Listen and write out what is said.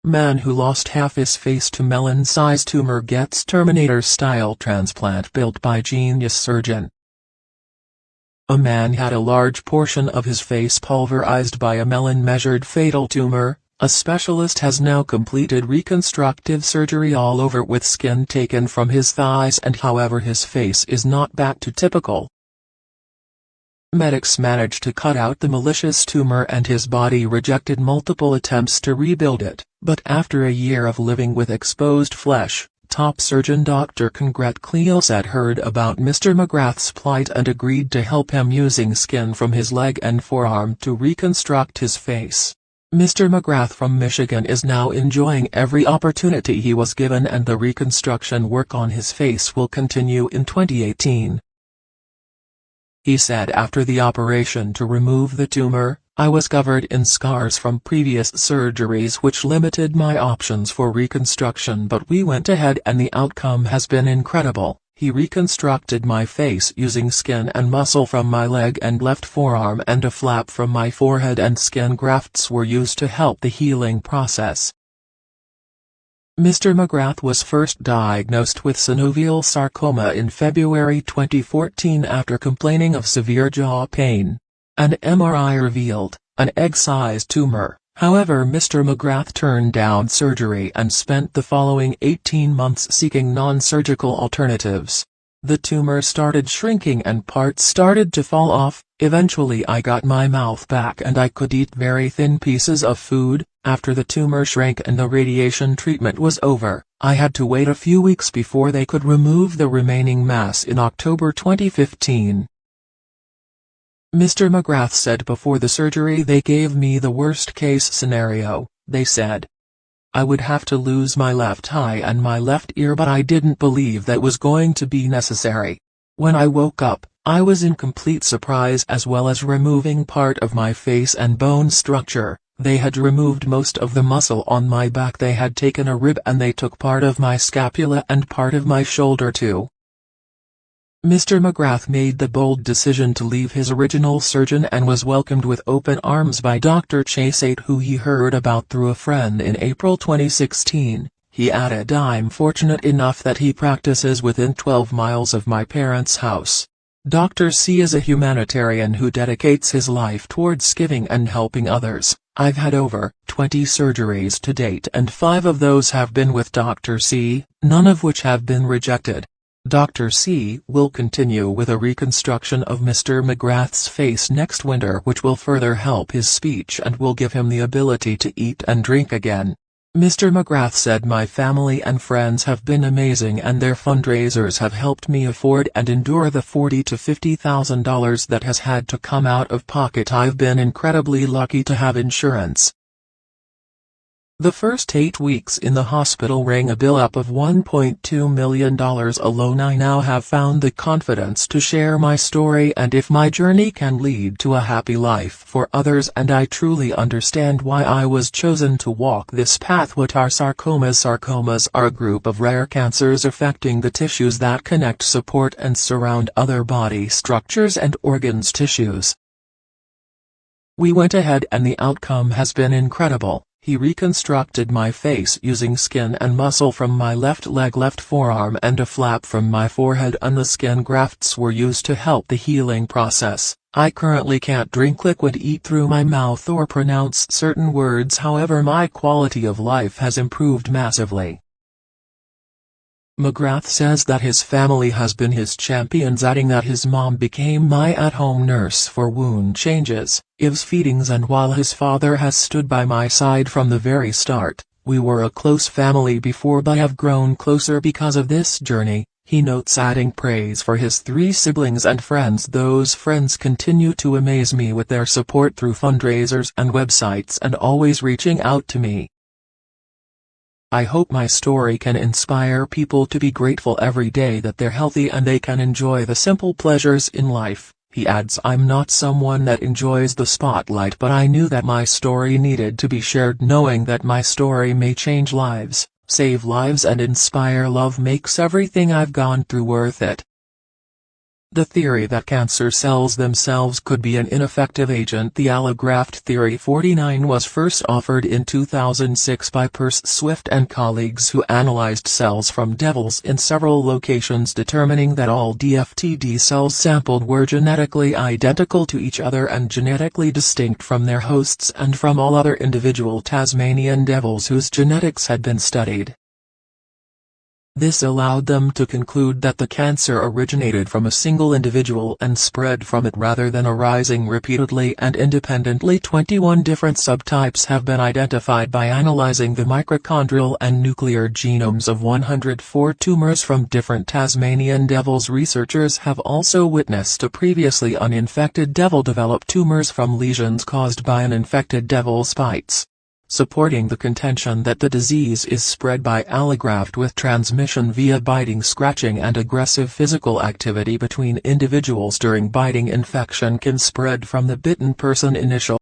Man who lost half his face to melon-sized tumor gets Terminator-style transplant built by genius surgeon. A man had a large portion of his face pulverized by a melon-measured fatal tumor. A specialist has now completed reconstructive surgery all over with skin taken from his thighs, and however his face is not back to typical. Medics managed to cut out the malicious tumor and his body rejected multiple attempts to rebuild it, but after a year of living with exposed flesh, top surgeon Dr. Congret Cleos had heard about Mr. McGrath's plight and agreed to help him using skin from his leg and forearm to reconstruct his face. Mr. McGrath from Michigan is now enjoying every opportunity he was given, and the reconstruction work on his face will continue in 2018. He said after the operation to remove the tumor, "I was covered in scars from previous surgeries which limited my options for reconstruction, but we went ahead and the outcome has been incredible." He reconstructed my face using skin and muscle from my leg and left forearm, and a flap from my forehead, and skin grafts were used to help the healing process. Mr. McGrath was first diagnosed with synovial sarcoma in February 2014 after complaining of severe jaw pain. An MRI revealed an egg-sized tumor. However, Mr. McGrath turned down surgery and spent the following 18 months seeking non-surgical alternatives. The tumor started shrinking and parts started to fall off. "Eventually I got my mouth back and I could eat very thin pieces of food. After the tumor shrank and the radiation treatment was over, I had to wait a few weeks before they could remove the remaining mass in October 2015. Mr. McGrath said before the surgery, "They gave me the worst-case scenario. They said I would have to lose my left eye and my left ear, but I didn't believe that was going to be necessary. When I woke up, I was in complete surprise, as well as removing part of my face and bone structure. They had removed most of the muscle on my back, they had taken a rib, and they took part of my scapula and part of my shoulder too." Mr. McGrath made the bold decision to leave his original surgeon and was welcomed with open arms by Dr. Chasate, who he heard about through a friend in April 2016. He added, "I'm fortunate enough that he practices within 12 miles of my parents' house. Dr. C is a humanitarian who dedicates his life towards giving and helping others. I've had over 20 surgeries to date, and 5 of those have been with Dr. C, none of which have been rejected." Dr. C will continue with a reconstruction of Mr. McGrath's face next winter, which will further help his speech and will give him the ability to eat and drink again. Mr. McGrath said, "My family and friends have been amazing, and their fundraisers have helped me afford and endure the $40,000 to $50,000 that has had to come out of pocket. I've been incredibly lucky to have insurance." The first 8 weeks in the hospital rang a bill up of $1.2 million alone. "I now have found the confidence to share my story, and if my journey can lead to a happy life for others, and I truly understand why I was chosen to walk this path." What are sarcomas? Sarcomas are a group of rare cancers affecting the tissues that connect, support and surround other body structures and organs tissues. "We went ahead and the outcome has been incredible." He reconstructed my face using skin and muscle from my left leg, left forearm, and a flap from my forehead, and the skin grafts were used to help the healing process. "I currently can't drink liquid, eat through my mouth, or pronounce certain words. However, my quality of life has improved massively." McGrath says that his family has been his champions, adding that his mom became my at-home nurse for wound changes, IVs, feedings, and while his father has stood by my side from the very start. "We were a close family before, but have grown closer because of this journey." He notes, adding praise for his 3 siblings and friends. "Those friends continue to amaze me with their support through fundraisers and websites, and always reaching out to me. I hope my story can inspire people to be grateful every day that they're healthy and they can enjoy the simple pleasures in life." He adds, "I'm not someone that enjoys the spotlight, but I knew that my story needed to be shared. Knowing that my story may change lives, save lives, and inspire love makes everything I've gone through worth it." The theory that cancer cells themselves could be an ineffective agent. The allograft theory 49 was first offered in 2006 by Perce Swift and colleagues who analyzed cells from devils in several locations, determining that all DFTD cells sampled were genetically identical to each other and genetically distinct from their hosts and from all other individual Tasmanian devils whose genetics had been studied. This allowed them to conclude that the cancer originated from a single individual and spread from it rather than arising repeatedly and independently. 21 different subtypes have been identified by analyzing the mitochondrial and nuclear genomes of 104 tumors from different Tasmanian devils. Researchers have also witnessed a previously uninfected devil develop tumors from lesions caused by an infected devil's bites, supporting the contention that the disease is spread by allograft with transmission via biting, scratching and aggressive physical activity between individuals during biting. Infection can spread from the bitten person initially